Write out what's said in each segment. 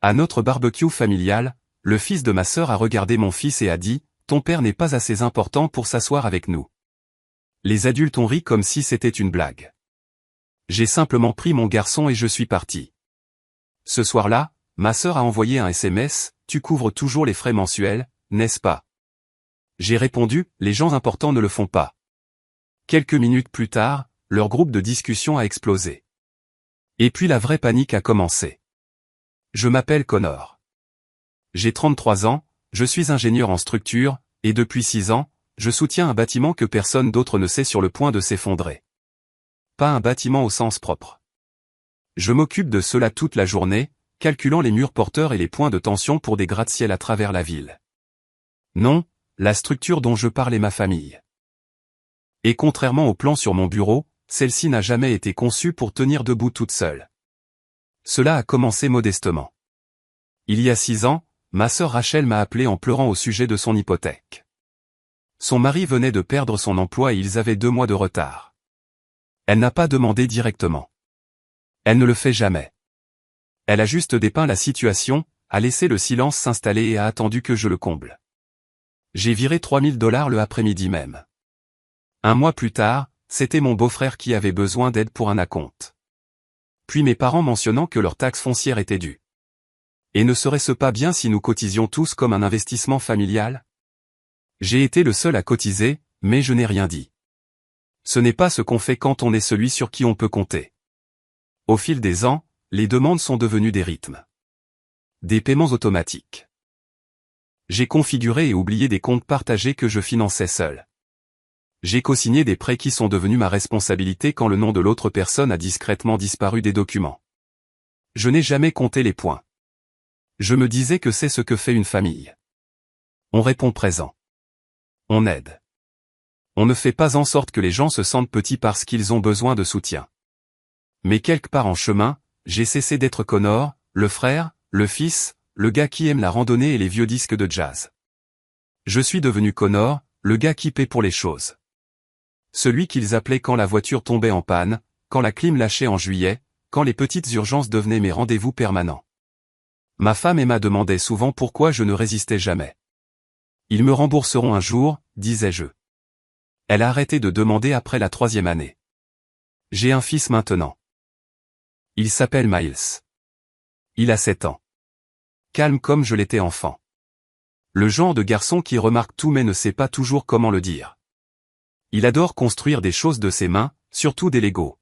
À notre barbecue familial, le fils de ma sœur a regardé mon fils et a dit « Ton père n'est pas assez important pour s'asseoir avec nous ». Les adultes ont ri comme si c'était une blague. J'ai simplement pris mon garçon et je suis parti. Ce soir-là, ma sœur a envoyé un SMS « Tu couvres toujours les frais mensuels, n'est-ce pas ?» J'ai répondu « Les gens importants ne le font pas ». Quelques minutes plus tard, leur groupe de discussion a explosé. Et puis la vraie panique a commencé. Je m'appelle Connor. J'ai 33 ans, je suis ingénieur en structure, et depuis 6 ans, je soutiens un bâtiment que personne d'autre ne sait sur le point de s'effondrer. Pas un bâtiment au sens propre. Je m'occupe de cela toute la journée, calculant les murs porteurs et les points de tension pour des gratte-ciel à travers la ville. Non, la structure dont je parle est ma famille. Et contrairement au plan sur mon bureau, celle-ci n'a jamais été conçue pour tenir debout toute seule. Cela a commencé modestement. Il y a 6 ans, ma sœur Rachel m'a appelé en pleurant au sujet de son hypothèque. Son mari venait de perdre son emploi et ils avaient 2 mois de retard. Elle n'a pas demandé directement. Elle ne le fait jamais. Elle a juste dépeint la situation, a laissé le silence s'installer et a attendu que je le comble. J'ai viré $3000 le après-midi même. Un mois plus tard, c'était mon beau-frère qui avait besoin d'aide pour un acompte. Puis mes parents mentionnant que leur taxe foncière était due. Et ne serait-ce pas bien si nous cotisions tous comme un investissement familial? J'ai été le seul à cotiser, mais je n'ai rien dit. Ce n'est pas ce qu'on fait quand on est celui sur qui on peut compter. Au fil des ans, les demandes sont devenues des rythmes. Des paiements automatiques. J'ai configuré et oublié des comptes partagés que je finançais seul. J'ai co-signé des prêts qui sont devenus ma responsabilité quand le nom de l'autre personne a discrètement disparu des documents. Je n'ai jamais compté les points. Je me disais que c'est ce que fait une famille. On répond présent. On aide. On ne fait pas en sorte que les gens se sentent petits parce qu'ils ont besoin de soutien. Mais quelque part en chemin, j'ai cessé d'être Connor, le frère, le fils, le gars qui aime la randonnée et les vieux disques de jazz. Je suis devenu Connor, le gars qui paie pour les choses. Celui qu'ils appelaient quand la voiture tombait en panne, quand la clim lâchait en juillet, quand les petites urgences devenaient mes rendez-vous permanents. Ma femme Emma demandait souvent pourquoi je ne résistais jamais. Ils me rembourseront un jour, disais-je. Elle a arrêté de demander après la 3e année. J'ai un fils maintenant. Il s'appelle Miles. Il a 7 ans. Calme comme je l'étais enfant. Le genre de garçon qui remarque tout mais ne sait pas toujours comment le dire. Il adore construire des choses de ses mains, surtout des Legos.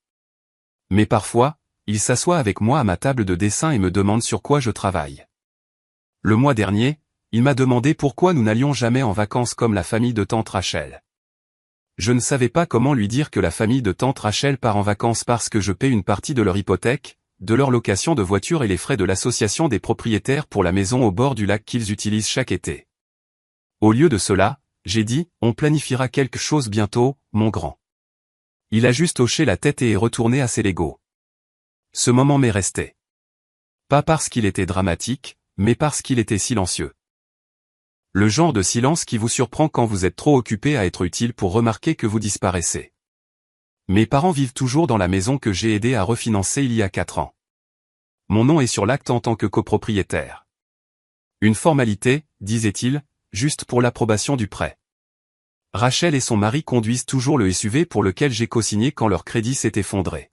Mais parfois, il s'assoit avec moi à ma table de dessin et me demande sur quoi je travaille. Le mois dernier, il m'a demandé pourquoi nous n'allions jamais en vacances comme la famille de tante Rachel. Je ne savais pas comment lui dire que la famille de tante Rachel part en vacances parce que je paie une partie de leur hypothèque, de leur location de voiture et les frais de l'association des propriétaires pour la maison au bord du lac qu'ils utilisent chaque été. Au lieu de cela, j'ai dit, on planifiera quelque chose bientôt, mon grand. Il a juste hoché la tête et est retourné à ses Legos. Ce moment m'est resté. Pas parce qu'il était dramatique, mais parce qu'il était silencieux. Le genre de silence qui vous surprend quand vous êtes trop occupé à être utile pour remarquer que vous disparaissez. Mes parents vivent toujours dans la maison que j'ai aidé à refinancer il y a 4 ans. Mon nom est sur l'acte en tant que copropriétaire. Une formalité, disait-il, juste pour l'approbation du prêt. Rachel et son mari conduisent toujours le SUV pour lequel j'ai co-signé quand leur crédit s'est effondré.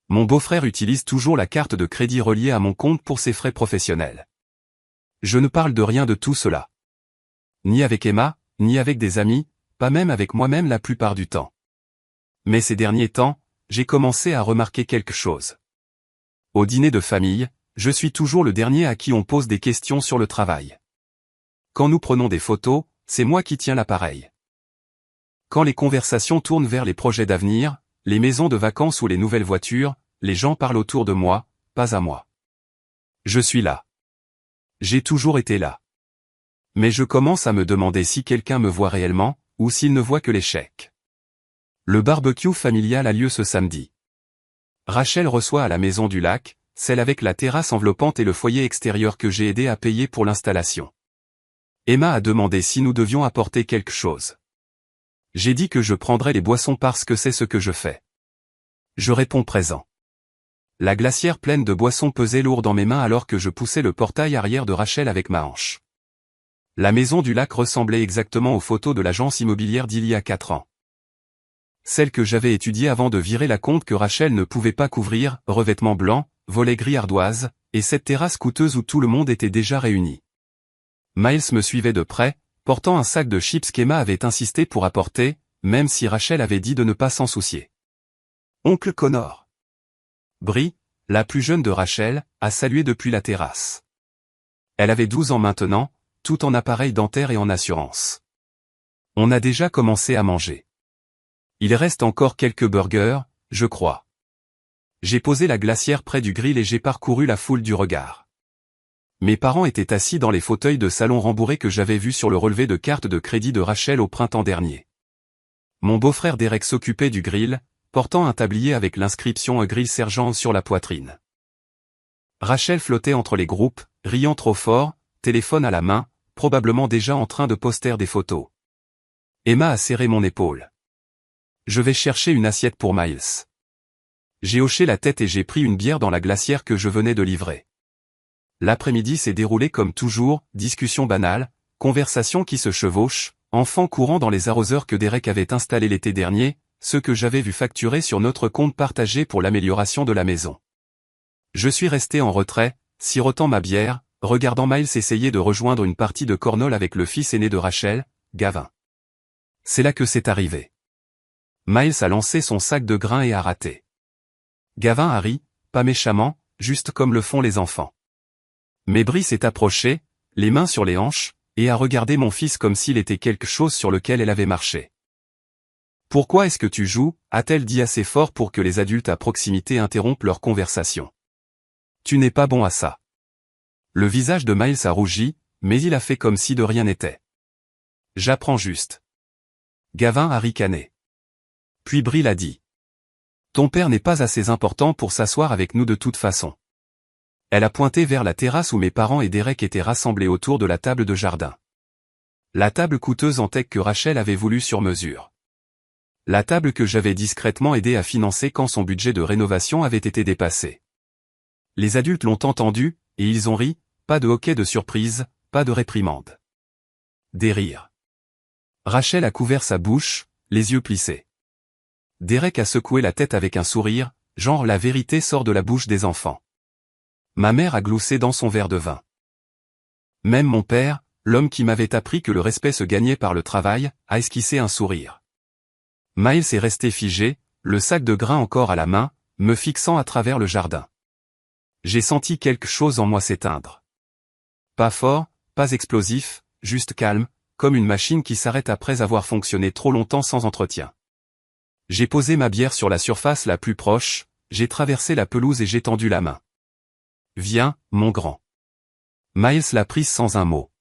Mon beau-frère utilise toujours la carte de crédit reliée à mon compte pour ses frais professionnels. Je ne parle de rien de tout cela. Ni avec Emma, ni avec des amis, pas même avec moi-même la plupart du temps. Mais ces derniers temps, j'ai commencé à remarquer quelque chose. Au dîner de famille, je suis toujours le dernier à qui on pose des questions sur le travail. Quand nous prenons des photos, c'est moi qui tiens l'appareil. Quand les conversations tournent vers les projets d'avenir, les maisons de vacances ou les nouvelles voitures, les gens parlent autour de moi, pas à moi. Je suis là. J'ai toujours été là. Mais je commence à me demander si quelqu'un me voit réellement, ou s'il ne voit que l'échec. Le barbecue familial a lieu ce samedi. Rachel reçoit à la maison du lac, celle avec la terrasse enveloppante et le foyer extérieur que j'ai aidé à payer pour l'installation. Emma a demandé si nous devions apporter quelque chose. J'ai dit que je prendrais les boissons parce que c'est ce que je fais. Je réponds présent. La glacière pleine de boissons pesait lourd dans mes mains alors que je poussais le portail arrière de Rachel avec ma hanche. La maison du lac ressemblait exactement aux photos de l'agence immobilière d'il y a 4 ans. Celle que j'avais étudiée avant de virer la compte que Rachel ne pouvait pas couvrir, revêtement blanc, volets gris ardoise, et cette terrasse coûteuse où tout le monde était déjà réuni. Miles me suivait de près, portant un sac de chips qu'Emma avait insisté pour apporter, même si Rachel avait dit de ne pas s'en soucier. Oncle Connor. Brie, la plus jeune de Rachel, a salué depuis la terrasse. Elle avait 12 ans maintenant, tout en appareil dentaire et en assurance. On a déjà commencé à manger. Il reste encore quelques burgers, je crois. J'ai posé la glacière près du grill et j'ai parcouru la foule du regard. Mes parents étaient assis dans les fauteuils de salon rembourrés que j'avais vus sur le relevé de carte de crédit de Rachel au printemps dernier. Mon beau-frère Derek s'occupait du grill, portant un tablier avec l'inscription « Grill Sergent » sur la poitrine. Rachel flottait entre les groupes, riant trop fort, téléphone à la main, probablement déjà en train de poster des photos. Emma a serré mon épaule. Je vais chercher une assiette pour Miles. J'ai hoché la tête et j'ai pris une bière dans la glacière que je venais de livrer. L'après-midi s'est déroulé comme toujours, discussion banale, conversation qui se chevauche, enfants courant dans les arroseurs que Derek avait installés l'été dernier, ceux que j'avais vu facturer sur notre compte partagé pour l'amélioration de la maison. Je suis resté en retrait, sirotant ma bière, regardant Miles essayer de rejoindre une partie de cornhole avec le fils aîné de Rachel, Gavin. C'est là que c'est arrivé. Miles a lancé son sac de grains et a raté. Gavin a ri, pas méchamment, juste comme le font les enfants. Mais Brie s'est approchée, les mains sur les hanches, et a regardé mon fils comme s'il était quelque chose sur lequel elle avait marché. « Pourquoi est-ce que tu joues ?» a-t-elle dit assez fort pour que les adultes à proximité interrompent leur conversation. « Tu n'es pas bon à ça. » Le visage de Miles a rougi, mais il a fait comme si de rien n'était. « J'apprends juste. » Gavin a ricané. Puis Brie l'a dit. « Ton père n'est pas assez important pour s'asseoir avec nous de toute façon. » Elle a pointé vers la terrasse où mes parents et Derek étaient rassemblés autour de la table de jardin. La table coûteuse en teck que Rachel avait voulu sur mesure. La table que j'avais discrètement aidé à financer quand son budget de rénovation avait été dépassé. Les adultes l'ont entendu, et ils ont ri, pas de hoquet de surprise, pas de réprimande. Des rires. Rachel a couvert sa bouche, les yeux plissés. Derek a secoué la tête avec un sourire, genre la vérité sort de la bouche des enfants. Ma mère a gloussé dans son verre de vin. Même mon père, l'homme qui m'avait appris que le respect se gagnait par le travail, a esquissé un sourire. Miles est resté figé, le sac de grains encore à la main, me fixant à travers le jardin. J'ai senti quelque chose en moi s'éteindre. Pas fort, pas explosif, juste calme, comme une machine qui s'arrête après avoir fonctionné trop longtemps sans entretien. J'ai posé ma bière sur la surface la plus proche, j'ai traversé la pelouse et j'ai tendu la main. Viens, mon grand. Miles l'a prise sans un mot.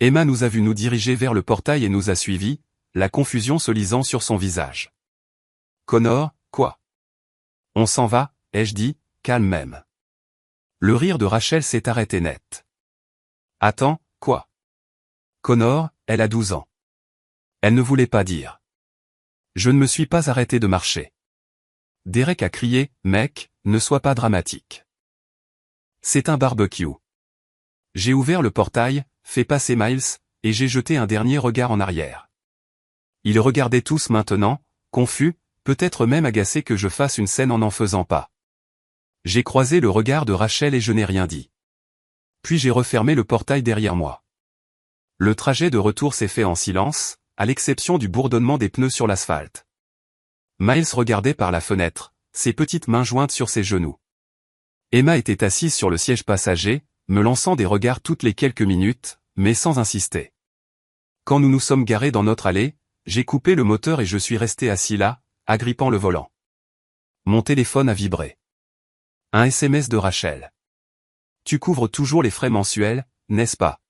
Emma nous a vu nous diriger vers le portail et nous a suivis, la confusion se lisant sur son visage. Connor, quoi? On s'en va, ai-je dit, calme même. Le rire de Rachel s'est arrêté net. Attends, quoi? Connor, elle a 12 ans. Elle ne voulait pas dire. Je ne me suis pas arrêté de marcher. Derek a crié, mec, ne sois pas dramatique. C'est un barbecue. J'ai ouvert le portail, fait passer Miles, et j'ai jeté un dernier regard en arrière. Ils regardaient tous maintenant, confus, peut-être même agacés que je fasse une scène en n'en faisant pas. J'ai croisé le regard de Rachel et je n'ai rien dit. Puis j'ai refermé le portail derrière moi. Le trajet de retour s'est fait en silence, à l'exception du bourdonnement des pneus sur l'asphalte. Miles regardait par la fenêtre, ses petites mains jointes sur ses genoux. Emma était assise sur le siège passager, me lançant des regards toutes les quelques minutes, mais sans insister. Quand nous nous sommes garés dans notre allée, j'ai coupé le moteur et je suis resté assis là, agrippant le volant. Mon téléphone a vibré. Un SMS de Rachel. Tu couvres toujours les frais mensuels, n'est-ce pas?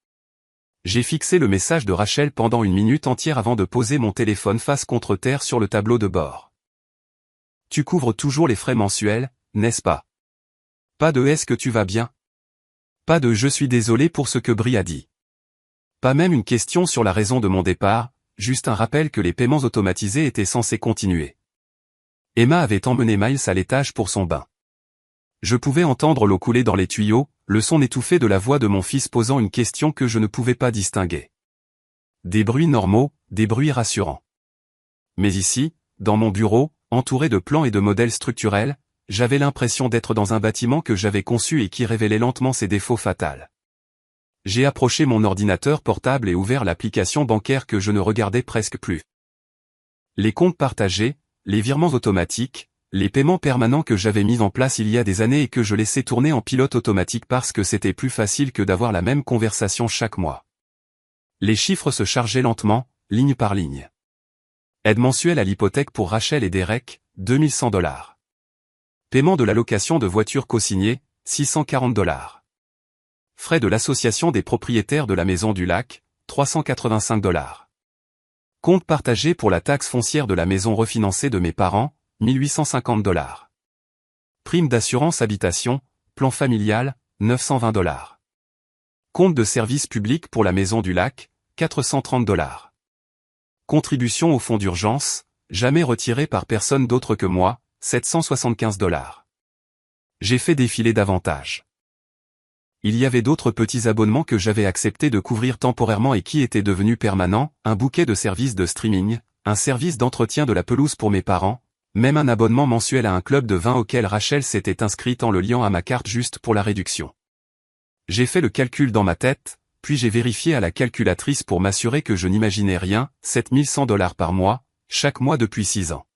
J'ai fixé le message de Rachel pendant une minute entière avant de poser mon téléphone face contre terre sur le tableau de bord. Tu couvres toujours les frais mensuels, n'est-ce pas? Pas de est-ce que tu vas bien? Pas de je suis désolé pour ce que Brie a dit. Pas même une question sur la raison de mon départ, juste un rappel que les paiements automatisés étaient censés continuer. Emma avait emmené Miles à l'étage pour son bain. Je pouvais entendre l'eau couler dans les tuyaux, le son étouffé de la voix de mon fils posant une question que je ne pouvais pas distinguer. Des bruits normaux, des bruits rassurants. Mais ici, dans mon bureau, entouré de plans et de modèles structurels, j'avais l'impression d'être dans un bâtiment que j'avais conçu et qui révélait lentement ses défauts fatals. J'ai approché mon ordinateur portable et ouvert l'application bancaire que je ne regardais presque plus. Les comptes partagés, les virements automatiques, les paiements permanents que j'avais mis en place il y a des années et que je laissais tourner en pilote automatique parce que c'était plus facile que d'avoir la même conversation chaque mois. Les chiffres se chargeaient lentement, ligne par ligne. Aide mensuelle à l'hypothèque pour Rachel et Derek, $2100. Paiement de la location de voiture co-signée, $640. Frais de l'association des propriétaires de la Maison du Lac, $385. Compte partagé pour la taxe foncière de la maison refinancée de mes parents, $1850. Prime d'assurance habitation, plan familial, $920. Compte de service public pour la Maison du Lac, $430. Contribution au fonds d'urgence, jamais retirée par personne d'autre que moi, $775. J'ai fait défiler davantage. Il y avait d'autres petits abonnements que j'avais accepté de couvrir temporairement et qui étaient devenus permanents, un bouquet de services de streaming, un service d'entretien de la pelouse pour mes parents, même un abonnement mensuel à un club de vin auquel Rachel s'était inscrite en le liant à ma carte juste pour la réduction. J'ai fait le calcul dans ma tête, puis j'ai vérifié à la calculatrice pour m'assurer que je n'imaginais rien, $7100 par mois, chaque mois depuis 6 ans.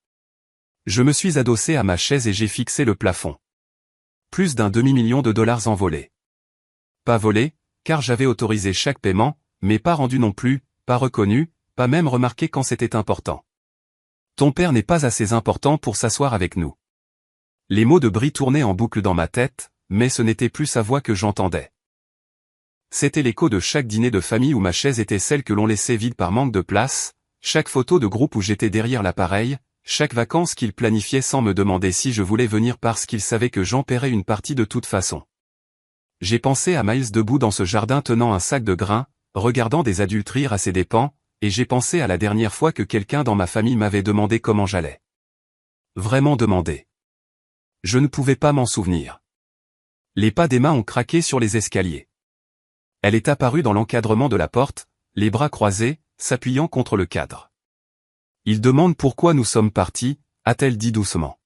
Je me suis adossé à ma chaise et j'ai fixé le plafond. Plus d'un $500 000 envolés. Pas volé, car j'avais autorisé chaque paiement, mais pas rendu non plus, pas reconnu, pas même remarqué quand c'était important. Ton père n'est pas assez important pour s'asseoir avec nous. Les mots de Brie tournaient en boucle dans ma tête, mais ce n'était plus sa voix que j'entendais. C'était l'écho de chaque dîner de famille où ma chaise était celle que l'on laissait vide par manque de place, chaque photo de groupe où j'étais derrière l'appareil, chaque vacances qu'il planifiait sans me demander si je voulais venir parce qu'il savait que j'en paierais une partie de toute façon. J'ai pensé à Miles debout dans ce jardin tenant un sac de grains, regardant des adultes rire à ses dépens, et j'ai pensé à la dernière fois que quelqu'un dans ma famille m'avait demandé comment j'allais. Vraiment demandé. Je ne pouvais pas m'en souvenir. Les pas d'Emma ont craqué sur les escaliers. Elle est apparue dans l'encadrement de la porte, les bras croisés, s'appuyant contre le cadre. Il demande pourquoi nous sommes partis, a-t-elle dit doucement.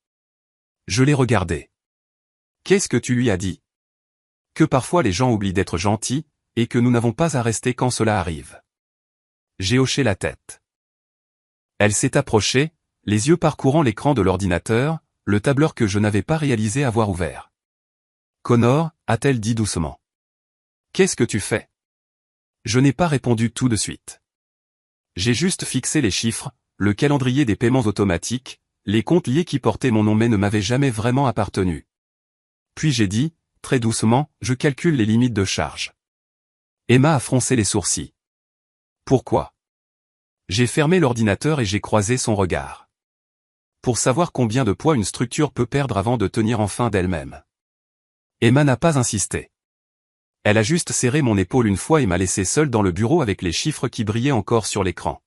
Je l'ai regardée. Qu'est-ce que tu lui as dit? Que parfois les gens oublient d'être gentils, et que nous n'avons pas à rester quand cela arrive. J'ai hoché la tête. Elle s'est approchée, les yeux parcourant l'écran de l'ordinateur, le tableur que je n'avais pas réalisé avoir ouvert. Connor, a-t-elle dit doucement. Qu'est-ce que tu fais? Je n'ai pas répondu tout de suite. J'ai juste fixé les chiffres, le calendrier des paiements automatiques, les comptes liés qui portaient mon nom mais ne m'avaient jamais vraiment appartenu. Puis j'ai dit, très doucement, je calcule les limites de charge. Emma a froncé les sourcils. Pourquoi? J'ai fermé l'ordinateur et j'ai croisé son regard. Pour savoir combien de poids une structure peut perdre avant de tenir enfin d'elle-même. Emma n'a pas insisté. Elle a juste serré mon épaule une fois et m'a laissé seul dans le bureau avec les chiffres qui brillaient encore sur l'écran.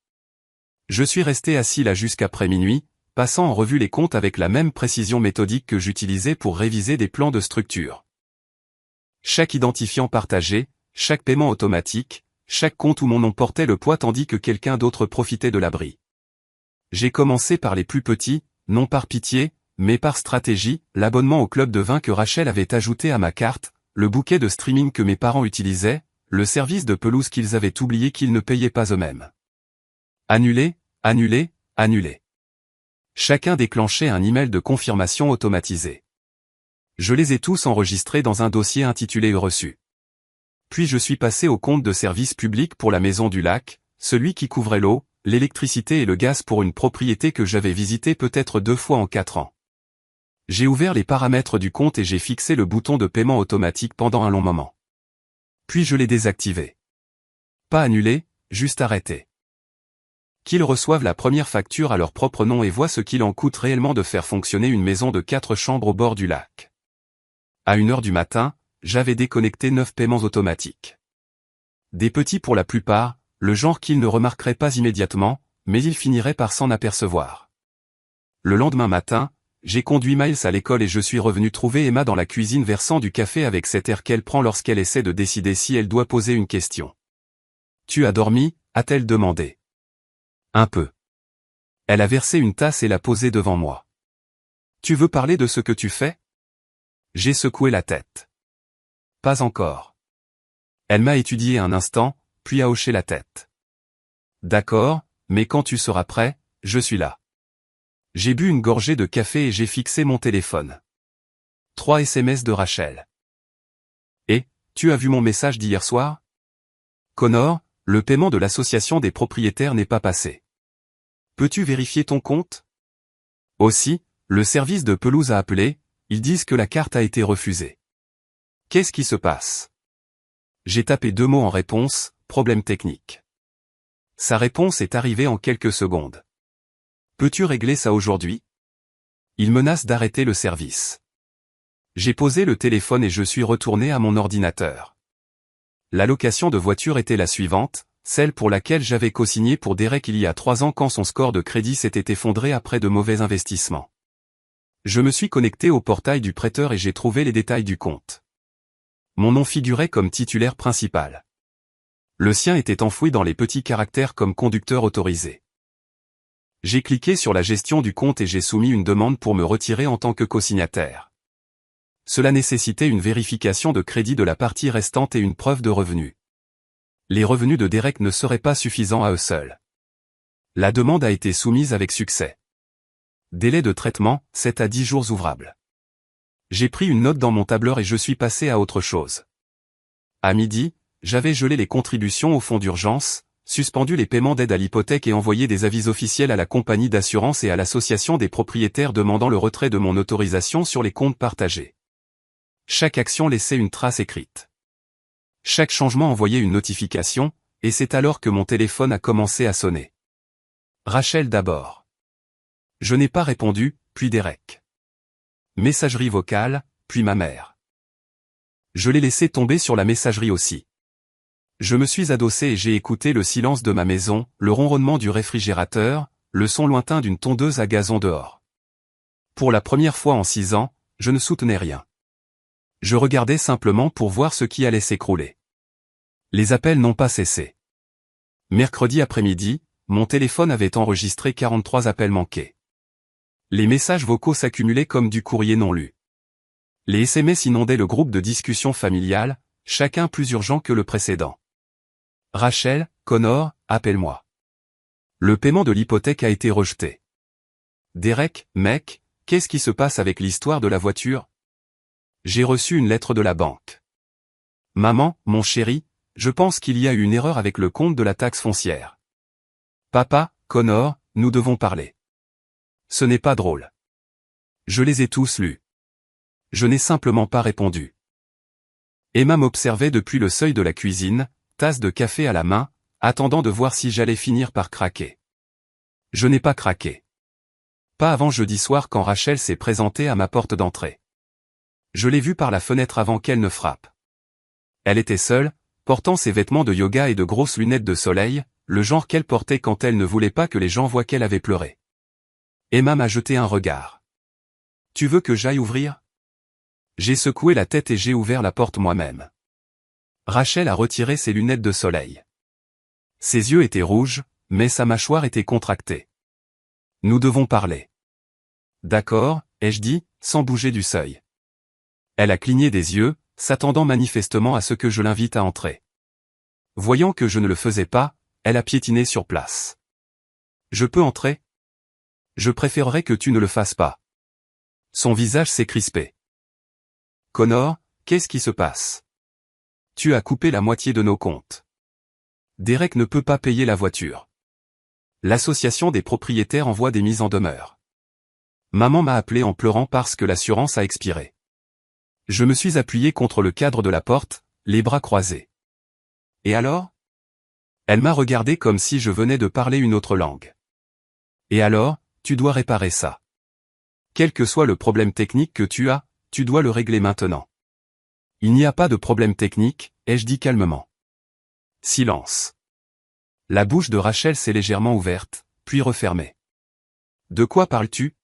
Je suis resté assis là jusqu'après minuit, passant en revue les comptes avec la même précision méthodique que j'utilisais pour réviser des plans de structure. Chaque identifiant partagé, chaque paiement automatique, chaque compte où mon nom portait le poids tandis que quelqu'un d'autre profitait de l'abri. J'ai commencé par les plus petits, non par pitié, mais par stratégie, l'abonnement au club de vin que Rachel avait ajouté à ma carte, le bouquet de streaming que mes parents utilisaient, le service de pelouse qu'ils avaient oublié qu'ils ne payaient pas eux-mêmes. Annuler, annuler, annuler. Chacun déclenchait un email de confirmation automatisé. Je les ai tous enregistrés dans un dossier intitulé Reçu. Puis je suis passé au compte de service public pour la Maison du Lac, celui qui couvrait l'eau, l'électricité et le gaz pour une propriété que j'avais visitée peut-être 2 fois en 4 ans. J'ai ouvert les paramètres du compte et j'ai fixé le bouton de paiement automatique pendant un long moment. Puis je l'ai désactivé. Pas annulé, juste arrêté. Qu'ils reçoivent la première facture à leur propre nom et voient ce qu'il en coûte réellement de faire fonctionner une maison de 4 chambres au bord du lac. À 1h du matin, j'avais déconnecté 9 paiements automatiques. Des petits pour la plupart, le genre qu'ils ne remarqueraient pas immédiatement, mais ils finiraient par s'en apercevoir. Le lendemain matin, J'ai conduit Miles à l'école et je suis revenu trouver Emma dans la cuisine versant du café avec cet air qu'elle prend lorsqu'elle essaie de décider si elle doit poser une question. « Tu as dormi ?» a-t-elle demandé. « Un peu. » Elle a versé une tasse et l'a posée devant moi. « Tu veux parler de ce que tu fais ?» J'ai secoué la tête. « Pas encore. » Elle m'a étudié un instant, puis a hoché la tête. « D'accord, mais quand tu seras prêt, je suis là. » J'ai bu une gorgée de café et j'ai fixé mon téléphone. 3 SMS de Rachel. « Et, tu as vu mon message d'hier soir ? Connor, le paiement de l'association des propriétaires n'est pas passé. Peux-tu vérifier ton compte ? Aussi, le service de pelouse a appelé, ils disent que la carte a été refusée. Qu'est-ce qui se passe ? J'ai tapé 2 mots en réponse, problème technique. Sa réponse est arrivée en quelques secondes. Peux-tu régler ça aujourd'hui ? Il menace d'arrêter le service. J'ai posé le téléphone et je suis retourné à mon ordinateur. La location de voiture était la suivante, celle pour laquelle j'avais co-signé pour Derek il y a 3 ans quand son score de crédit s'était effondré après de mauvais investissements. Je me suis connecté au portail du prêteur et j'ai trouvé les détails du compte. Mon nom figurait comme titulaire principal. Le sien était enfoui dans les petits caractères comme conducteur autorisé. J'ai cliqué sur la gestion du compte et j'ai soumis une demande pour me retirer en tant que co-signataire. Cela nécessitait une vérification de crédit de la partie restante et une preuve de revenus. Les revenus de Derek ne seraient pas suffisants à eux seuls. La demande a été soumise avec succès. Délai de traitement, 7 à 10 jours ouvrables. J'ai pris une note dans mon tableur et je suis passé à autre chose. À midi, j'avais gelé les contributions au fonds d'urgence, suspendu les paiements d'aide à l'hypothèque et envoyé des avis officiels à la compagnie d'assurance et à l'association des propriétaires demandant le retrait de mon autorisation sur les comptes partagés. Chaque action laissait une trace écrite. Chaque changement envoyait une notification, et c'est alors que mon téléphone a commencé à sonner. Rachel d'abord. Je n'ai pas répondu, puis Derek. Messagerie vocale, puis ma mère. Je l'ai laissé tomber sur la messagerie aussi. Je me suis adossé et j'ai écouté le silence de ma maison, le ronronnement du réfrigérateur, le son lointain d'une tondeuse à gazon dehors. Pour la première fois en 6 ans, je ne soutenais rien. Je regardais simplement pour voir ce qui allait s'écrouler. Les appels n'ont pas cessé. Mercredi après-midi, mon téléphone avait enregistré 43 appels manqués. Les messages vocaux s'accumulaient comme du courrier non lu. Les SMS inondaient le groupe de discussion familiale, chacun plus urgent que le précédent. Rachel, Connor, appelle-moi. Le paiement de l'hypothèque a été rejeté. Derek, mec, qu'est-ce qui se passe avec l'histoire de la voiture ? J'ai reçu une lettre de la banque. Maman, mon chéri, je pense qu'il y a eu une erreur avec le compte de la taxe foncière. Papa, Connor, nous devons parler. Ce n'est pas drôle. Je les ai tous lus. Je n'ai simplement pas répondu. Emma m'observait depuis le seuil de la cuisine, tasse de café à la main, attendant de voir si j'allais finir par craquer. Je n'ai pas craqué. Pas avant jeudi soir quand Rachel s'est présentée à ma porte d'entrée. Je l'ai vue par la fenêtre avant qu'elle ne frappe. Elle était seule, portant ses vêtements de yoga et de grosses lunettes de soleil, le genre qu'elle portait quand elle ne voulait pas que les gens voient qu'elle avait pleuré. Emma m'a jeté un regard. « Tu veux que j'aille ouvrir ?» J'ai secoué la tête et j'ai ouvert la porte moi-même. Rachel a retiré ses lunettes de soleil. Ses yeux étaient rouges, mais sa mâchoire était contractée. « Nous devons parler. »« D'accord, » ai-je dit, sans bouger du seuil. Elle a cligné des yeux, s'attendant manifestement à ce que je l'invite à entrer. Voyant que je ne le faisais pas, elle a piétiné sur place. « Je peux entrer ? Je préférerais que tu ne le fasses pas. » Son visage s'est crispé. « Connor, qu'est-ce qui se passe ? Tu as coupé la moitié de nos comptes. Derek ne peut pas payer la voiture. L'association des propriétaires envoie des mises en demeure. Maman m'a appelé en pleurant parce que l'assurance a expiré. Je me suis appuyé contre le cadre de la porte, les bras croisés. Et alors ? Elle m'a regardé comme si je venais de parler une autre langue. Et alors, tu dois réparer ça. Quel que soit le problème technique que tu as, tu dois le régler maintenant. Il n'y a pas de problème technique, ai-je dit calmement. Silence. La bouche de Rachel s'est légèrement ouverte, puis refermée. De quoi parles-tu ?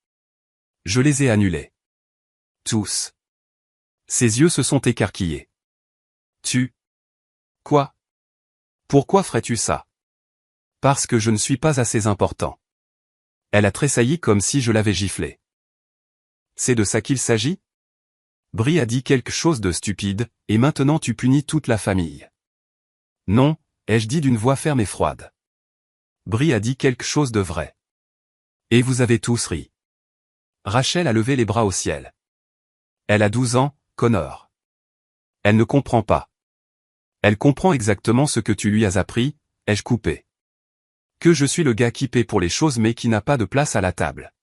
Je les ai annulés. Tous. Ses yeux se sont écarquillés. Tu. Quoi? Pourquoi ferais-tu ça? Parce que je ne suis pas assez important. Elle a tressailli comme si je l'avais giflé. C'est de ça qu'il s'agit? Brie a dit quelque chose de stupide, et maintenant tu punis toute la famille. Non, ai-je dit d'une voix ferme et froide. Brie a dit quelque chose de vrai. Et vous avez tous ri. Rachel a levé les bras au ciel. Elle a 12 ans, Connor. Elle ne comprend pas. Elle comprend exactement ce que tu lui as appris, ai-je coupé. Que je suis le gars qui paie pour les choses mais qui n'a pas de place à la table.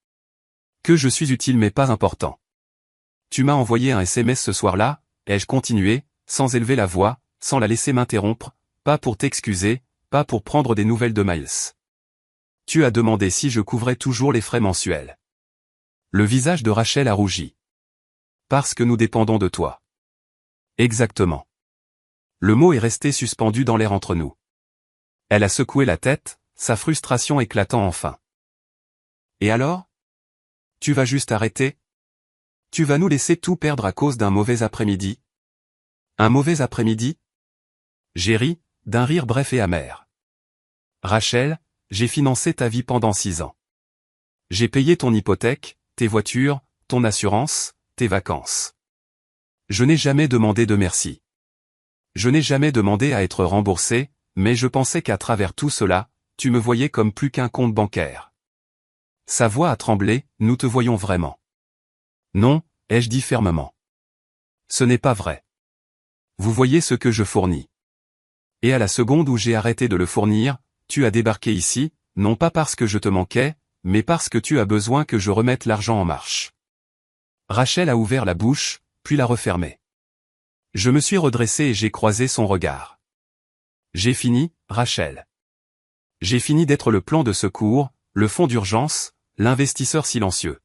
Que je suis utile mais pas important. Tu m'as envoyé un SMS ce soir-là, ai-je continué, sans élever la voix, sans la laisser m'interrompre, pas pour t'excuser, pas pour prendre des nouvelles de Miles. Tu as demandé si je couvrais toujours les frais mensuels. Le visage de Rachel a rougi. Parce que nous dépendons de toi. Exactement. Le mot est resté suspendu dans l'air entre nous. Elle a secoué la tête, sa frustration éclatant enfin. Et alors? Tu vas juste arrêter? Tu vas nous laisser tout perdre à cause d'un mauvais après-midi? Un mauvais après-midi? J'ai ri, d'un rire bref et amer. Rachel, j'ai financé ta vie pendant 6 ans. J'ai payé ton hypothèque, tes voitures, ton assurance, tes vacances. Je n'ai jamais demandé de merci. Je n'ai jamais demandé à être remboursé, mais je pensais qu'à travers tout cela, tu me voyais comme plus qu'un compte bancaire. Sa voix a tremblé, nous te voyons vraiment. Non, ai-je dit fermement. Ce n'est pas vrai. Vous voyez ce que je fournis. Et à la seconde où j'ai arrêté de le fournir, tu as débarqué ici, non pas parce que je te manquais, mais parce que tu as besoin que je remette l'argent en marche. Rachel a ouvert la bouche, puis l'a refermée. Je me suis redressé et j'ai croisé son regard. J'ai fini, Rachel. J'ai fini d'être le plan de secours, le fonds d'urgence, l'investisseur silencieux.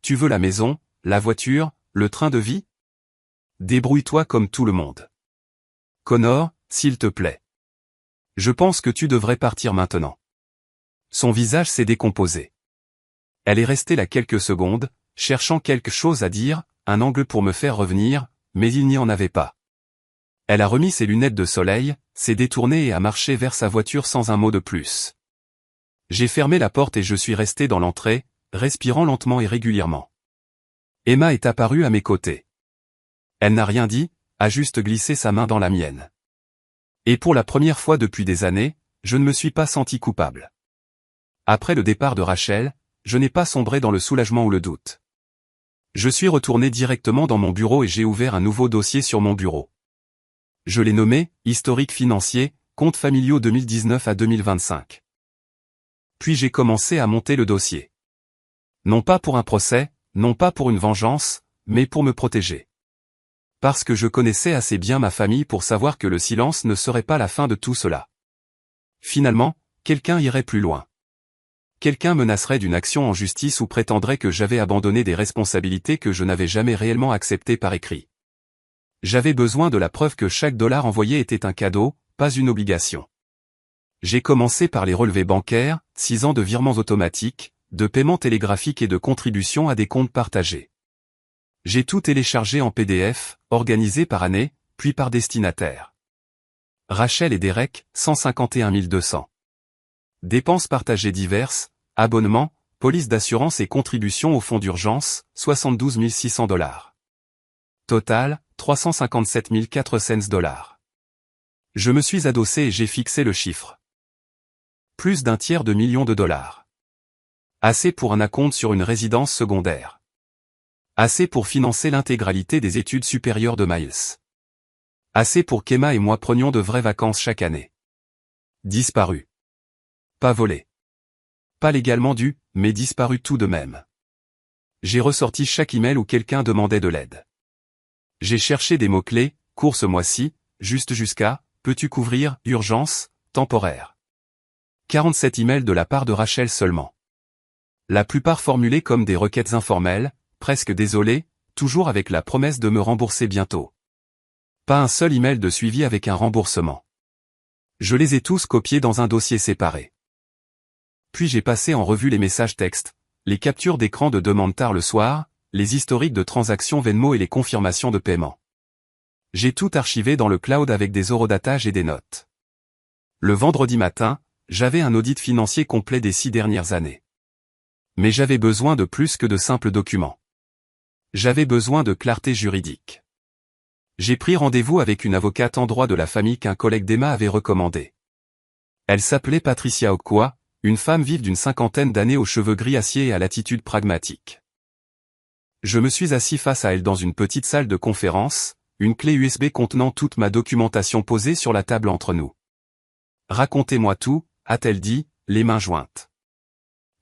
Tu veux la maison, la voiture, le train de vie? Débrouille-toi comme tout le monde. Connor, s'il te plaît. Je pense que tu devrais partir maintenant. Son visage s'est décomposé. Elle est restée là quelques secondes, cherchant quelque chose à dire, un angle pour me faire revenir, mais il n'y en avait pas. Elle a remis ses lunettes de soleil, s'est détournée et a marché vers sa voiture sans un mot de plus. J'ai fermé la porte et je suis resté dans l'entrée, respirant lentement et régulièrement. Emma est apparue à mes côtés. Elle n'a rien dit, a juste glissé sa main dans la mienne. Et pour la première fois depuis des années, je ne me suis pas senti coupable. Après le départ de Rachel, je n'ai pas sombré dans le soulagement ou le doute. Je suis retourné directement dans mon bureau et j'ai ouvert un nouveau dossier sur mon bureau. Je l'ai nommé « Historique financier, comptes familiaux 2019 à 2025 ». Puis j'ai commencé à monter le dossier. Non pas pour un procès, non pas pour une vengeance, mais pour me protéger. Parce que je connaissais assez bien ma famille pour savoir que le silence ne serait pas la fin de tout cela. Finalement, quelqu'un irait plus loin. Quelqu'un menacerait d'une action en justice ou prétendrait que j'avais abandonné des responsabilités que je n'avais jamais réellement acceptées par écrit. J'avais besoin de la preuve que chaque dollar envoyé était un cadeau, pas une obligation. J'ai commencé par les relevés bancaires, 6 ans de virements automatiques, de paiements télégraphiques et de contributions à des comptes partagés. J'ai tout téléchargé en PDF, organisé par année, puis par destinataire. Rachel et Derek, 151 200. Dépenses partagées diverses, abonnements, police d'assurance et contributions au fonds d'urgence, 72 600 $. Total, 357 400 $. Je me suis adossé et j'ai fixé le chiffre. Plus d'un tiers de million de dollars. Assez pour un acompte sur une résidence secondaire. Assez pour financer l'intégralité des études supérieures de Miles. Assez pour qu'Emma et moi prenions de vraies vacances chaque année. Disparu. Pas volé. Pas légalement dû, mais disparu tout de même. J'ai ressorti chaque email où quelqu'un demandait de l'aide. J'ai cherché des mots-clés, cours ce mois-ci, juste jusqu'à, peux-tu couvrir, urgence, temporaire. 47 emails de la part de Rachel seulement. La plupart formulés comme des requêtes informelles, presque désolé, toujours avec la promesse de me rembourser bientôt. Pas un seul email de suivi avec un remboursement. Je les ai tous copiés dans un dossier séparé. Puis j'ai passé en revue les messages textes, les captures d'écran de demande tard le soir, les historiques de transactions Venmo et les confirmations de paiement. J'ai tout archivé dans le cloud avec des horodatages et des notes. Le vendredi matin, j'avais un audit financier complet des 6 dernières années. Mais j'avais besoin de plus que de simples documents. J'avais besoin de clarté juridique. J'ai pris rendez-vous avec une avocate en droit de la famille qu'un collègue d'Emma avait recommandée. Elle s'appelait Patricia Okwa, une femme vive d'une 50aine d'années aux cheveux gris acier et à l'attitude pragmatique. Je me suis assis face à elle dans une petite salle de conférence, une clé USB contenant toute ma documentation posée sur la table entre nous. « Racontez-moi tout », a-t-elle dit, les mains jointes.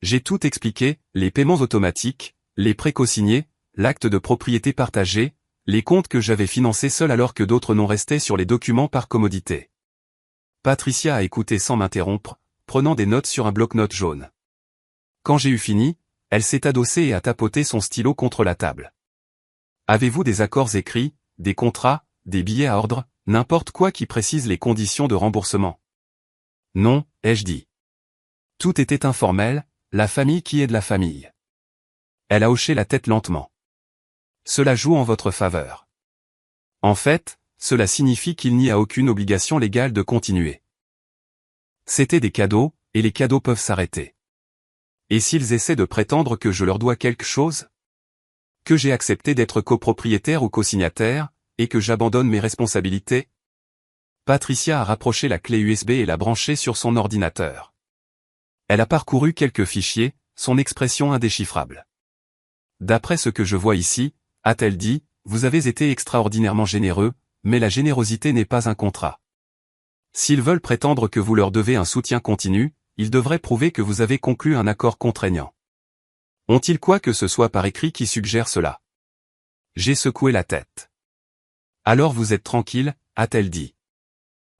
J'ai tout expliqué, les paiements automatiques, les prêts co-signés, l'acte de propriété partagé, les comptes que j'avais financés seul alors que d'autres non restaient sur les documents par commodité. Patricia a écouté sans m'interrompre, prenant des notes sur un bloc-notes jaune. Quand j'ai eu fini, elle s'est adossée et a tapoté son stylo contre la table. « Avez-vous des accords écrits, des contrats, des billets à ordre, n'importe quoi qui précise les conditions de remboursement ?» Non, ai-je dit. Tout était informel, la famille qui est de la famille. Elle a hoché la tête lentement. Cela joue en votre faveur. En fait, cela signifie qu'il n'y a aucune obligation légale de continuer. C'était des cadeaux, et les cadeaux peuvent s'arrêter. Et s'ils essaient de prétendre que je leur dois quelque chose? Que j'ai accepté d'être copropriétaire ou cosignataire, et que j'abandonne mes responsabilités? Patricia a rapproché la clé USB et l'a branchée sur son ordinateur. Elle a parcouru quelques fichiers, son expression indéchiffrable. D'après ce que je vois ici, a-t-elle dit, vous avez été extraordinairement généreux, mais la générosité n'est pas un contrat. S'ils veulent prétendre que vous leur devez un soutien continu, ils devraient prouver que vous avez conclu un accord contraignant. Ont-ils quoi que ce soit par écrit qui suggère cela? J'ai secoué la tête. Alors vous êtes tranquille, a-t-elle dit.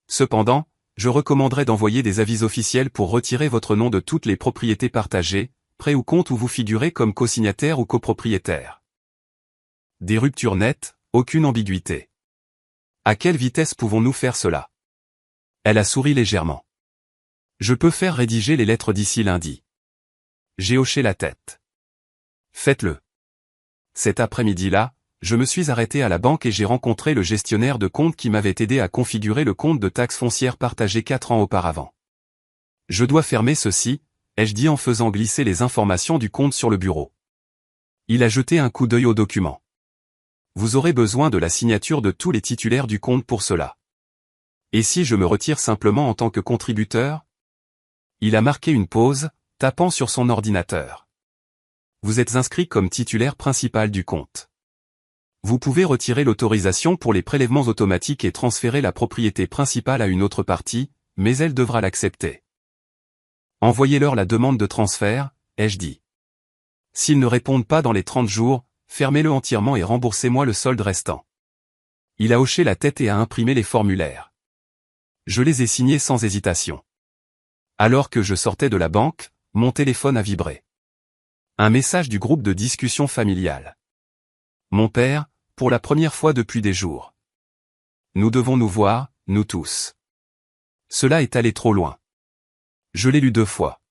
Cependant, je recommanderais d'envoyer des avis officiels pour retirer votre nom de toutes les propriétés partagées, prêts ou comptes où vous figurez comme cosignataire ou copropriétaire. Des ruptures nettes, aucune ambiguïté. À quelle vitesse pouvons-nous faire cela? Elle a souri légèrement. Je peux faire rédiger les lettres d'ici lundi. J'ai hoché la tête. Faites-le. Cet après-midi-là, je me suis arrêté à la banque et j'ai rencontré le gestionnaire de compte qui m'avait aidé à configurer le compte de taxe foncière partagé 4 ans auparavant. Je dois fermer ceci, ai-je dit en faisant glisser les informations du compte sur le bureau. Il a jeté un coup d'œil au document. Vous aurez besoin de la signature de tous les titulaires du compte pour cela. Et si je me retire simplement en tant que contributeur? Il a marqué une pause, tapant sur son ordinateur. Vous êtes inscrit comme titulaire principal du compte. Vous pouvez retirer l'autorisation pour les prélèvements automatiques et transférer la propriété principale à une autre partie, mais elle devra l'accepter. Envoyez-leur la demande de transfert, ai-je dit. S'ils ne répondent pas dans les 30 jours, fermez-le entièrement et remboursez-moi le solde restant. Il a hoché la tête et a imprimé les formulaires. Je les ai signés sans hésitation. Alors que je sortais de la banque, mon téléphone a vibré. Un message du groupe de discussion familiale. Mon père, pour la première fois depuis des jours. Nous devons nous voir, nous tous. Cela est allé trop loin. Je l'ai lu 2 fois.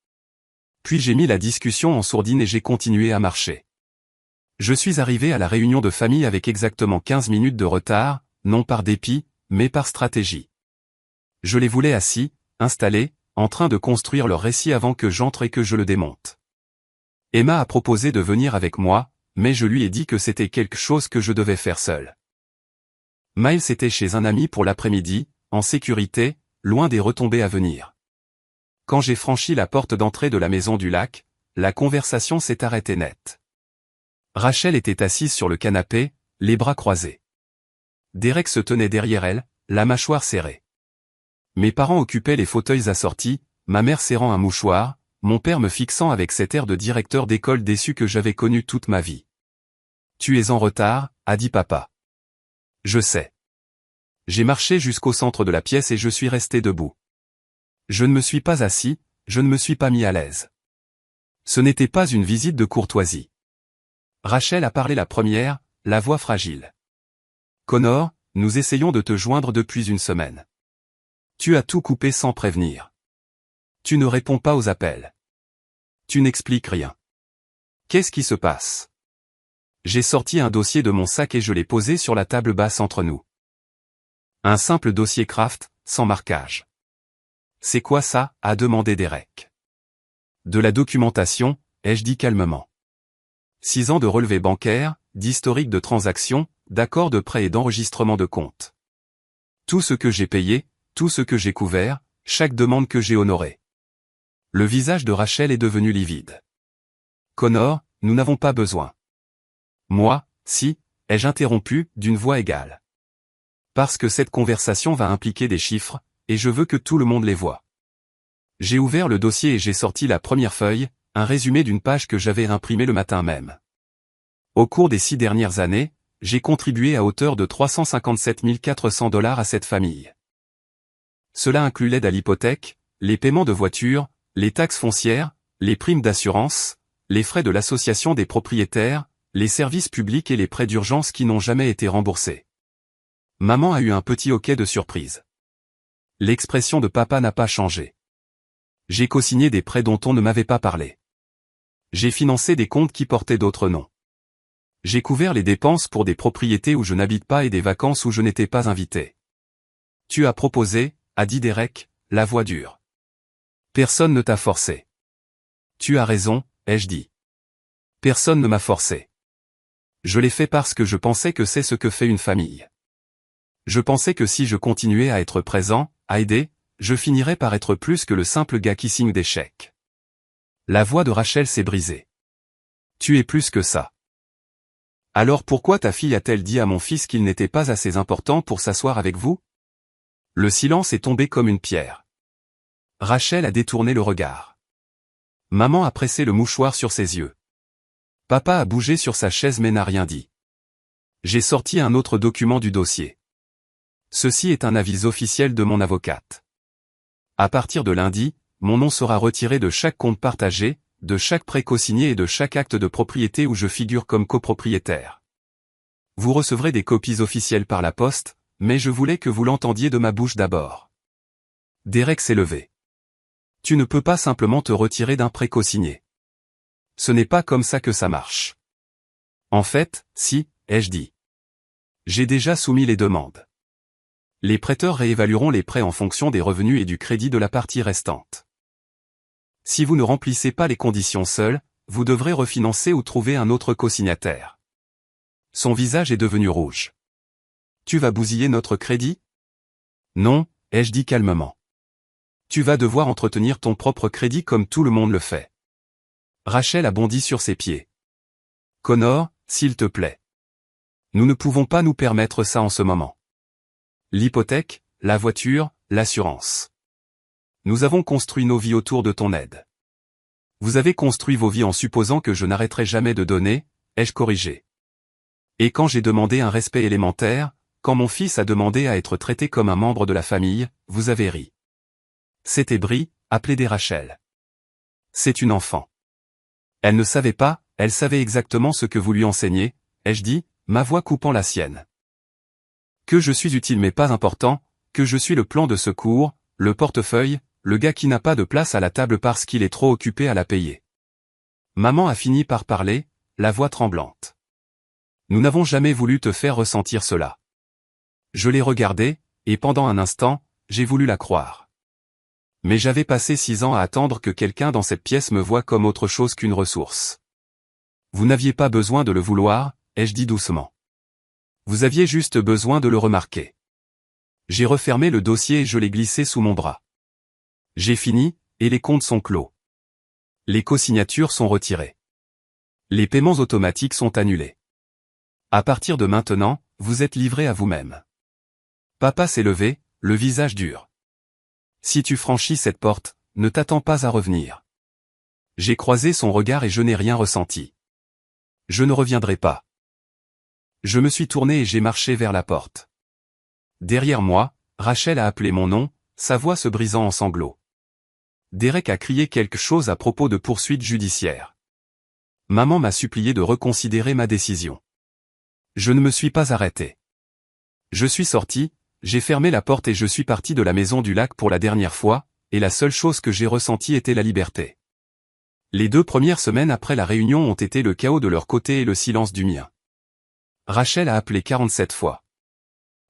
Puis j'ai mis la discussion en sourdine et j'ai continué à marcher. Je suis arrivé à la réunion de famille avec exactement 15 minutes de retard, non par dépit, mais par stratégie. Je les voulais assis, installés, en train de construire leur récit avant que j'entre et que je le démonte. Emma a proposé de venir avec moi, mais je lui ai dit que c'était quelque chose que je devais faire seul. Miles était chez un ami pour l'après-midi, en sécurité, loin des retombées à venir. Quand j'ai franchi la porte d'entrée de la maison du lac, la conversation s'est arrêtée net. Rachel était assise sur le canapé, les bras croisés. Derek se tenait derrière elle, la mâchoire serrée. Mes parents occupaient les fauteuils assortis, ma mère serrant un mouchoir, mon père me fixant avec cet air de directeur d'école déçu que j'avais connu toute ma vie. « Tu es en retard », a dit papa. « Je sais. » J'ai marché jusqu'au centre de la pièce et je suis resté debout. Je ne me suis pas assis, je ne me suis pas mis à l'aise. Ce n'était pas une visite de courtoisie. Rachel a parlé la première, la voix fragile. « Connor, nous essayons de te joindre depuis une semaine. Tu as tout coupé sans prévenir. Tu ne réponds pas aux appels. Tu n'expliques rien. Qu'est-ce qui se passe? J'ai sorti un dossier de mon sac et je l'ai posé sur la table basse entre nous. Un simple dossier Kraft, sans marquage. C'est quoi ça? A demandé Derek. De la documentation, ai-je dit calmement. 6 ans de relevés bancaires, d'historique de transactions, d'accords de prêt et d'enregistrement de compte. Tout ce que j'ai payé, tout ce que j'ai couvert, chaque demande que j'ai honorée. Le visage de Rachel est devenu livide. Connor, nous n'avons pas besoin. Moi, si, ai-je interrompu, d'une voix égale. Parce que cette conversation va impliquer des chiffres, et je veux que tout le monde les voie. J'ai ouvert le dossier et j'ai sorti la première feuille, un résumé d'une page que j'avais imprimée le matin même. Au cours des 6 dernières années, j'ai contribué à hauteur de 357 400 $ à cette famille. Cela inclut l'aide à l'hypothèque, les paiements de voitures, les taxes foncières, les primes d'assurance, les frais de l'association des propriétaires, les services publics et les prêts d'urgence qui n'ont jamais été remboursés. Maman a eu un petit hoquet de surprise. L'expression de papa n'a pas changé. J'ai cosigné des prêts dont on ne m'avait pas parlé. J'ai financé des comptes qui portaient d'autres noms. J'ai couvert les dépenses pour des propriétés où je n'habite pas et des vacances où je n'étais pas invité. Tu as proposé, a dit Derek, la voix dure. Personne ne t'a forcé. Tu as raison, ai-je dit. Personne ne m'a forcé. Je l'ai fait parce que je pensais que c'est ce que fait une famille. Je pensais que si je continuais à être présent, à aider, je finirais par être plus que le simple gars qui signe des chèques. La voix de Rachel s'est brisée. Tu es plus que ça. Alors pourquoi ta fille a-t-elle dit à mon fils qu'il n'était pas assez important pour s'asseoir avec vous? Le silence est tombé comme une pierre. Rachel a détourné le regard. Maman a pressé le mouchoir sur ses yeux. Papa a bougé sur sa chaise mais n'a rien dit. J'ai sorti un autre document du dossier. Ceci est un avis officiel de mon avocate. À partir de lundi, mon nom sera retiré de chaque compte partagé, de chaque prêt cosigné et de chaque acte de propriété où je figure comme copropriétaire. Vous recevrez des copies officielles par la poste, mais je voulais que vous l'entendiez de ma bouche d'abord. Derek s'est levé. Tu ne peux pas simplement te retirer d'un prêt cosigné. Ce n'est pas comme ça que ça marche. En fait, si, ai-je dit. J'ai déjà soumis les demandes. Les prêteurs réévalueront les prêts en fonction des revenus et du crédit de la partie restante. Si vous ne remplissez pas les conditions seuls, vous devrez refinancer ou trouver un autre cosignataire. Son visage est devenu rouge. Tu vas bousiller notre crédit? Non, ai-je dit calmement. Tu vas devoir entretenir ton propre crédit comme tout le monde le fait. Rachel a bondi sur ses pieds. Connor, s'il te plaît. Nous ne pouvons pas nous permettre ça en ce moment. L'hypothèque, la voiture, l'assurance. Nous avons construit nos vies autour de ton aide. Vous avez construit vos vies en supposant que je n'arrêterai jamais de donner, ai-je corrigé. Et quand j'ai demandé un respect élémentaire, quand mon fils a demandé à être traité comme un membre de la famille, vous avez ri. C'était Brie, a plaidé Rachel. C'est une enfant. Elle ne savait pas, elle savait exactement ce que vous lui enseignez, ai-je dit, ma voix coupant la sienne. Que je suis utile mais pas important, que je suis le plan de secours, le portefeuille, le gars qui n'a pas de place à la table parce qu'il est trop occupé à la payer. Maman a fini par parler, la voix tremblante. Nous n'avons jamais voulu te faire ressentir cela. Je l'ai regardée, et pendant un instant, j'ai voulu la croire. Mais j'avais passé 6 ans à attendre que quelqu'un dans cette pièce me voie comme autre chose qu'une ressource. Vous n'aviez pas besoin de le vouloir, ai-je dit doucement. Vous aviez juste besoin de le remarquer. J'ai refermé le dossier et je l'ai glissé sous mon bras. J'ai fini, et les comptes sont clos. Les cosignatures sont retirées. Les paiements automatiques sont annulés. À partir de maintenant, vous êtes livré à vous-même. Papa s'est levé, le visage dur. Si tu franchis cette porte, ne t'attends pas à revenir. J'ai croisé son regard et je n'ai rien ressenti. Je ne reviendrai pas. Je me suis tourné et j'ai marché vers la porte. Derrière moi, Rachel a appelé mon nom, sa voix se brisant en sanglots. Derek a crié quelque chose à propos de poursuites judiciaires. Maman m'a supplié de reconsidérer ma décision. Je ne me suis pas arrêté. Je suis sorti, j'ai fermé la porte et je suis parti de la maison du lac pour la dernière fois, et la seule chose que j'ai ressentie était la liberté. Les 2 premières semaines après la réunion ont été le chaos de leur côté et le silence du mien. Rachel a appelé 47 fois.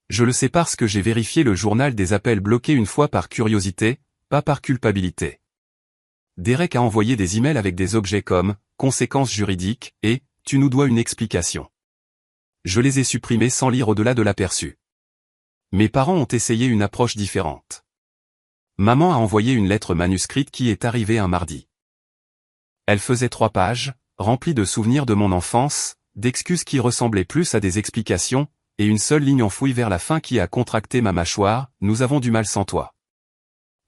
Je le sais parce que j'ai vérifié le journal des appels bloqués une fois par curiosité, pas par culpabilité. Derek a envoyé des emails avec des objets comme « conséquences juridiques » et « tu nous dois une explication ». Je les ai supprimés sans lire au-delà de l'aperçu. Mes parents ont essayé une approche différente. Maman a envoyé une lettre manuscrite qui est arrivée un mardi. Elle faisait 3 pages, remplie de souvenirs de mon enfance, d'excuses qui ressemblaient plus à des explications, et une seule ligne enfouie vers la fin qui a contracté ma mâchoire, « Nous avons du mal sans toi ».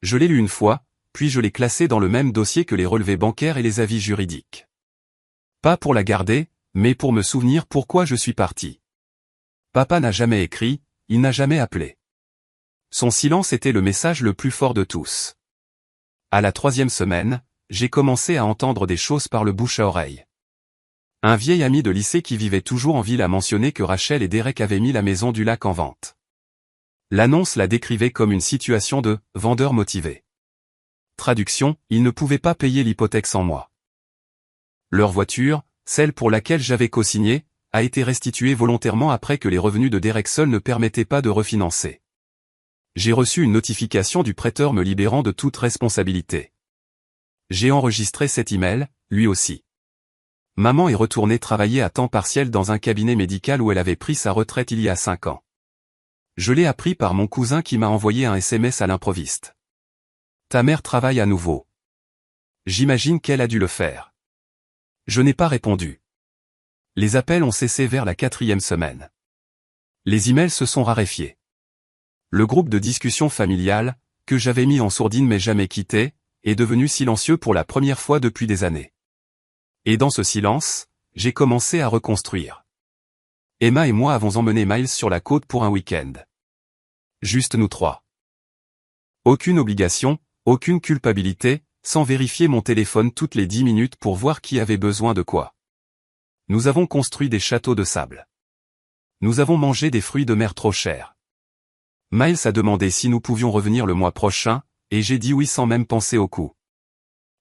Je l'ai lu une fois, puis je l'ai classé dans le même dossier que les relevés bancaires et les avis juridiques. Pas pour la garder, mais pour me souvenir pourquoi je suis parti. Papa n'a jamais écrit, il n'a jamais appelé. Son silence était le message le plus fort de tous. À la 3e semaine, j'ai commencé à entendre des choses par le bouche à oreille. Un vieil ami de lycée qui vivait toujours en ville a mentionné que Rachel et Derek avaient mis la maison du lac en vente. L'annonce la décrivait comme une situation de « vendeur motivé ». Traduction, ils ne pouvaient pas payer l'hypothèque sans moi. Leur voiture, celle pour laquelle j'avais co-signé, a été restituée volontairement après que les revenus de Derek seuls ne permettaient pas de refinancer. J'ai reçu une notification du prêteur me libérant de toute responsabilité. J'ai enregistré cet email, lui aussi. Maman est retournée travailler à temps partiel dans un cabinet médical où elle avait pris sa retraite il y a 5 ans. Je l'ai appris par mon cousin qui m'a envoyé un SMS à l'improviste. Ta mère travaille à nouveau. J'imagine qu'elle a dû le faire. Je n'ai pas répondu. Les appels ont cessé vers la 4e semaine. Les emails se sont raréfiés. Le groupe de discussion familiale, que j'avais mis en sourdine mais jamais quitté, est devenu silencieux pour la première fois depuis des années. Et dans ce silence, j'ai commencé à reconstruire. Emma et moi avons emmené Miles sur la côte pour un week-end. Juste nous 3. Aucune obligation, aucune culpabilité, sans vérifier mon téléphone toutes les 10 minutes pour voir qui avait besoin de quoi. Nous avons construit des châteaux de sable. Nous avons mangé des fruits de mer trop chers. Miles a demandé si nous pouvions revenir le mois prochain, et j'ai dit oui sans même penser au coup.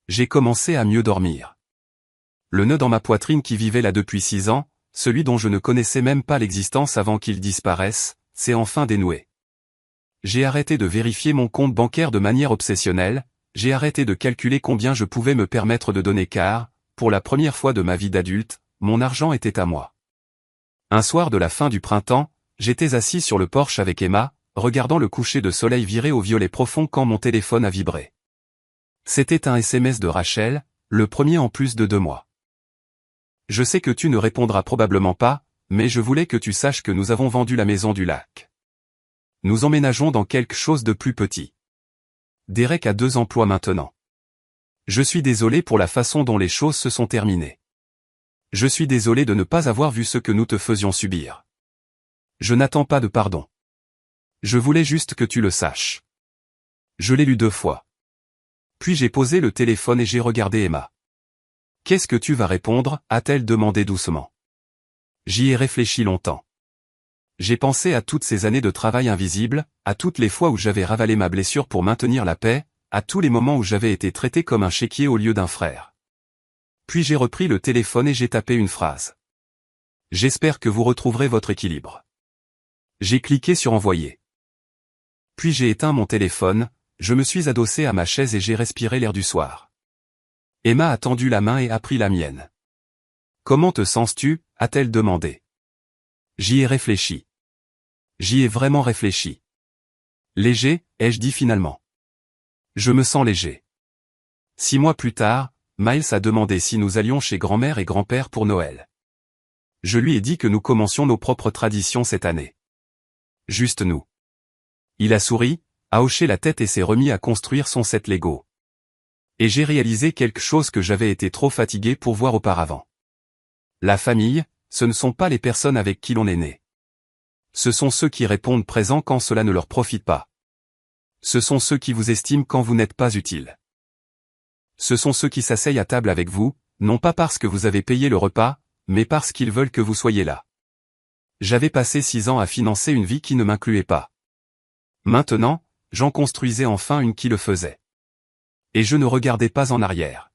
J'ai commencé à mieux dormir. Le nœud dans ma poitrine qui vivait là depuis 6 ans, celui dont je ne connaissais même pas l'existence avant qu'il disparaisse, s'est enfin dénoué. J'ai arrêté de vérifier mon compte bancaire de manière obsessionnelle, j'ai arrêté de calculer combien je pouvais me permettre de donner car, pour la première fois de ma vie d'adulte, mon argent était à moi. Un soir de la fin du printemps, j'étais assis sur le porche avec Emma, regardant le coucher de soleil virer au violet profond quand mon téléphone a vibré. C'était un SMS de Rachel, le premier en plus de 2 mois. Je sais que tu ne répondras probablement pas, mais je voulais que tu saches que nous avons vendu la maison du lac. Nous emménageons dans quelque chose de plus petit. Derek a 2 emplois maintenant. Je suis désolé pour la façon dont les choses se sont terminées. Je suis désolé de ne pas avoir vu ce que nous te faisions subir. Je n'attends pas de pardon. Je voulais juste que tu le saches. Je l'ai lu 2 fois. Puis j'ai posé le téléphone et j'ai regardé Emma. « Qu'est-ce que tu vas répondre » a-t-elle demandé doucement. J'y ai réfléchi longtemps. J'ai pensé à toutes ces années de travail invisible, à toutes les fois où j'avais ravalé ma blessure pour maintenir la paix, à tous les moments où j'avais été traité comme un chéquier au lieu d'un frère. Puis j'ai repris le téléphone et j'ai tapé une phrase. J'espère que vous retrouverez votre équilibre. J'ai cliqué sur envoyer. Puis j'ai éteint mon téléphone, je me suis adossé à ma chaise et j'ai respiré l'air du soir. Emma a tendu la main et a pris la mienne. « Comment te sens-tu » a-t-elle demandé. J'y ai réfléchi. J'y ai vraiment réfléchi. Léger, ai-je dit finalement. Je me sens léger. 6 mois plus tard, Miles a demandé si nous allions chez grand-mère et grand-père pour Noël. Je lui ai dit que nous commencions nos propres traditions cette année. Juste nous. Il a souri, a hoché la tête et s'est remis à construire son set Lego. Et j'ai réalisé quelque chose que j'avais été trop fatigué pour voir auparavant. La famille, ce ne sont pas les personnes avec qui l'on est né. Ce sont ceux qui répondent présents quand cela ne leur profite pas. Ce sont ceux qui vous estiment quand vous n'êtes pas utile. Ce sont ceux qui s'asseyent à table avec vous, non pas parce que vous avez payé le repas, mais parce qu'ils veulent que vous soyez là. J'avais passé 6 ans à financer une vie qui ne m'incluait pas. Maintenant, j'en construisais enfin une qui le faisait. Et je ne regardais pas en arrière.